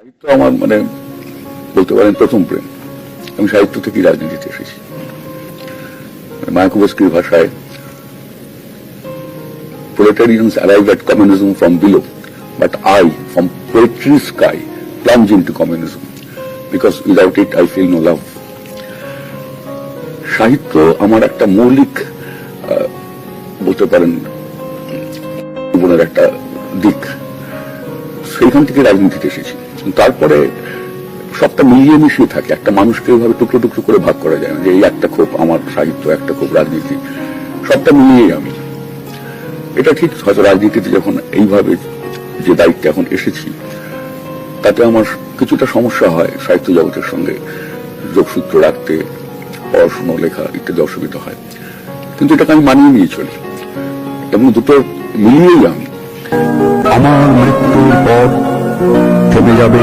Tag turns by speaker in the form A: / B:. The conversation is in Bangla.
A: সাহিত্য আমার বলতে পারেন প্রথম প্রেম। আমি সাহিত্য থেকেই রাজনীতিতে এসেছি। মায়াকোভস্কির ভাষায় proletarians arrive at communism from below, but I, from poetry's sky, plunge into communism, because without it I feel no love. সাহিত্য আমার একটা মৌলিক বলতে পারেন জীবনের একটা দিক, সেইখান থেকে রাজনীতিতে এসেছি। তারপরে সবটা মিলিয়ে মিশিয়ে থাকে। একটা মানুষকে এইভাবে টুকরো টুকরো করে ভাগ করা যায় না যে এই একটা ক্ষোভ আমার সাহিত্য, একটা ক্ষোভ রাজনীতি, সবটা মিলিয়েই আমি। এটা ঠিক, হয়তো রাজনীতিতে যখন এইভাবে যে দায়িত্বে এখন এসেছি তাতে আমার কিছুটা সমস্যা হয়, সাহিত্য জগতের সঙ্গে যোগসূত্র রাখতে, পড়াশুনো, লেখা ইত্যাদি অসুবিধা হয়, কিন্তু এটাকে আমি মানিয়ে নিয়ে চলি এবং দুটো মিলিয়েই আমি।
B: আমার মৃত্যুর পর থেমে যাবে